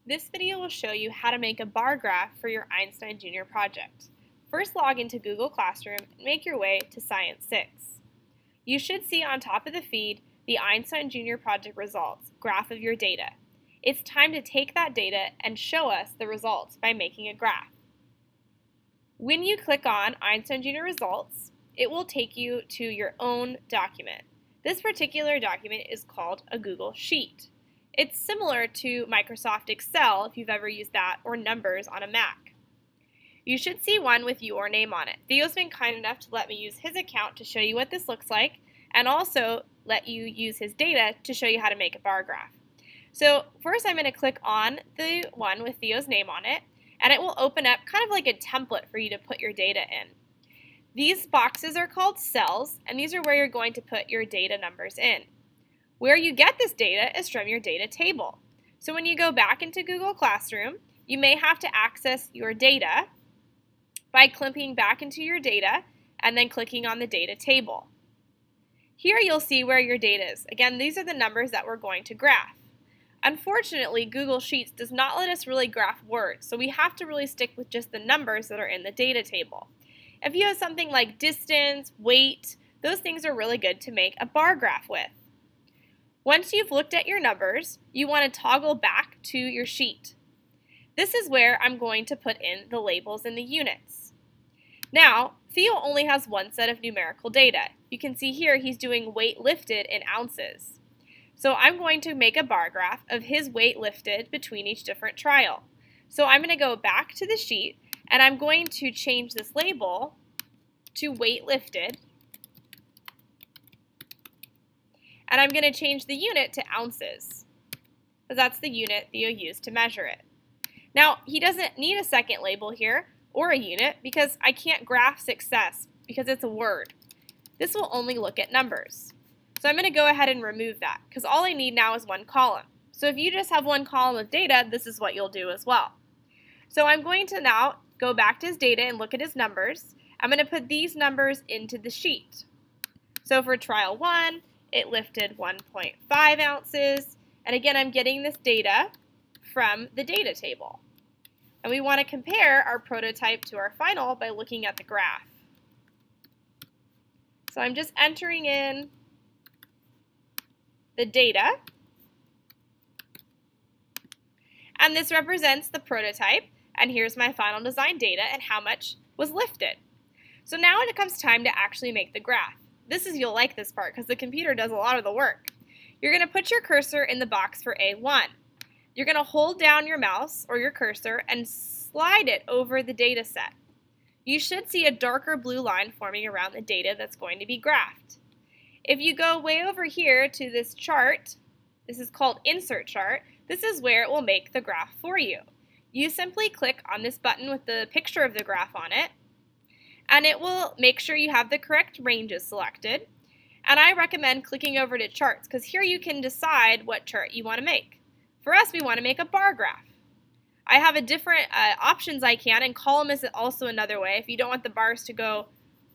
This video will show you how to make a bar graph for your Einstein Junior project. First, log into Google Classroom and make your way to Science 6. You should see on top of the feed the Einstein Junior project results, graph of your data. It's time to take that data and show us the results by making a graph. When you click on Einstein Junior results, it will take you to your own document. This particular document is called a Google Sheet. It's similar to Microsoft Excel if you've ever used that, or Numbers on a Mac. You should see one with your name on it. Theo's been kind enough to let me use his account to show you what this looks like, and also let you use his data to show you how to make a bar graph. So first I'm going to click on the one with Theo's name on it, and it will open up kind of like a template for you to put your data in. These boxes are called cells, and these are where you're going to put your data numbers in. Where you get this data is from your data table. So when you go back into Google Classroom, you may have to access your data by clicking back into your data and then clicking on the data table. Here you'll see where your data is. Again, these are the numbers that we're going to graph. Unfortunately, Google Sheets does not let us really graph words, so we have to really stick with just the numbers that are in the data table. If you have something like distance, weight, those things are really good to make a bar graph with. Once you've looked at your numbers, you want to toggle back to your sheet. This is where I'm going to put in the labels and the units. Now, Theo only has one set of numerical data. You can see here he's doing weight lifted in ounces. So I'm going to make a bar graph of his weight lifted between each different trial. So I'm going to go back to the sheet and I'm going to change this label to weight lifted. And I'm going to change the unit to ounces, because that's the unit Theo used to measure it. Now, he doesn't need a second label here, or a unit, because I can't graph success, because it's a word. This will only look at numbers. So I'm going to go ahead and remove that, because all I need now is one column. So if you just have one column of data, this is what you'll do as well. So I'm going to now go back to his data and look at his numbers. I'm going to put these numbers into the sheet. So for trial 1, it lifted 1.5 ounces, and again I'm getting this data from the data table. And we want to compare our prototype to our final by looking at the graph. So I'm just entering in the data, and this represents the prototype, and here's my final design data and how much was lifted. So now it comes time to actually make the graph. You'll like this part because the computer does a lot of the work. You're going to put your cursor in the box for A1. You're going to hold down your mouse or your cursor and slide it over the data set. You should see a darker blue line forming around the data that's going to be graphed. If you go way over here to this chart, this is called Insert Chart, this is where it will make the graph for you. You simply click on this button with the picture of the graph on it, and it will make sure you have the correct ranges selected. And I recommend clicking over to charts, because here you can decide what chart you want to make. For us, we want to make a bar graph. I have a different options I can, and column is also another way. If you don't want the bars to go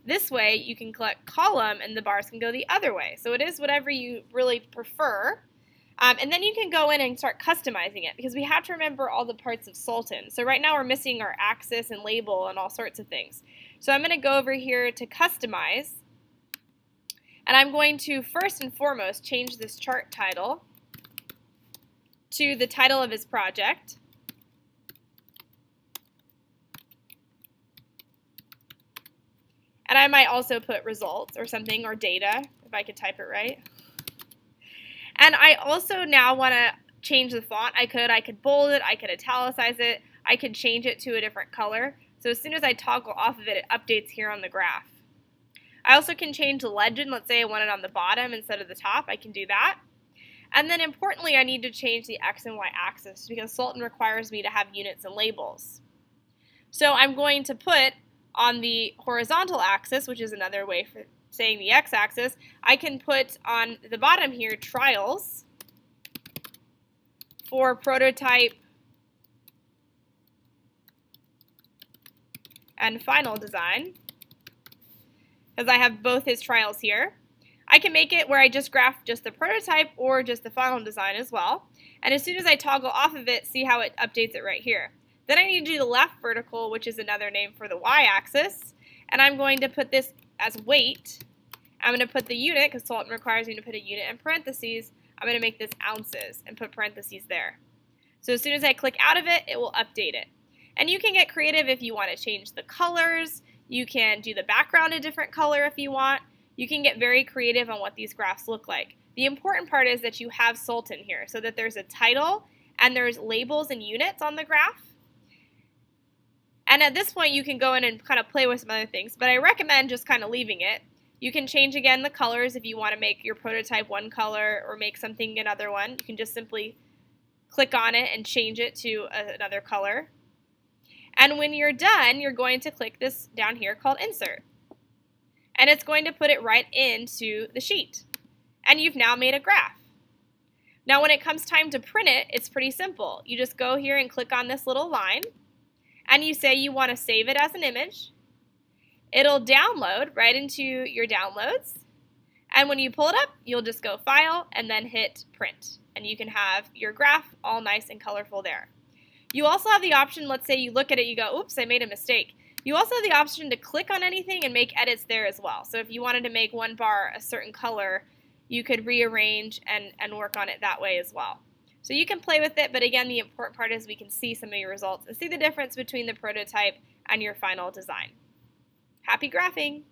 this way, you can click column and the bars can go the other way. So it is whatever you really prefer. And then you can go in and start customizing it, because we have to remember all the parts of Sultan. So right now we're missing our axis and label and all sorts of things. So I'm going to go over here to customize, and I'm going to first and foremost change this chart title to the title of his project. And I might also put results or something, or data, if I could type it right. And I also now want to change the font. I could bold it, I could italicize it, I could change it to a different color. So as soon as I toggle off of it, it updates here on the graph. I also can change the legend. Let's say I want it on the bottom instead of the top. I can do that. And then importantly, I need to change the X and Y axis, because Sultan requires me to have units and labels. So I'm going to put on the horizontal axis, which is another way for saying the x-axis, I can put on the bottom here trials for prototype and final design, because I have both his trials here. I can make it where I just graph just the prototype or just the final design as well. And as soon as I toggle off of it, see how it updates it right here. Then I need to do the left vertical, which is another name for the y-axis. And I'm going to put this as weight. I'm going to put the unit, because Sultan requires me to put a unit in parentheses. I'm going to make this ounces and put parentheses there. So as soon as I click out of it, it will update it. And you can get creative if you want to change the colors. You can do the background a different color if you want. You can get very creative on what these graphs look like. The important part is that you have Sultan here so that there's a title and there's labels and units on the graph. And at this point you can go in and kind of play with some other things, but I recommend just kind of leaving it. You can change again the colors if you want to make your prototype one color or make something another one. You can just simply click on it and change it to another color. And when you're done, you're going to click this down here called Insert. And it's going to put it right into the sheet. And you've now made a graph. Now when it comes time to print it, it's pretty simple. You just go here and click on this little line, and you say you want to save it as an image. It'll download right into your downloads. And when you pull it up, you'll just go File and then hit Print. And you can have your graph all nice and colorful there. You also have the option, let's say you look at it, you go, oops, I made a mistake. You also have the option to click on anything and make edits there as well. So if you wanted to make one bar a certain color, you could rearrange and work on it that way as well. So you can play with it, but again, the important part is we can see some of your results and see the difference between the prototype and your final design. Happy graphing!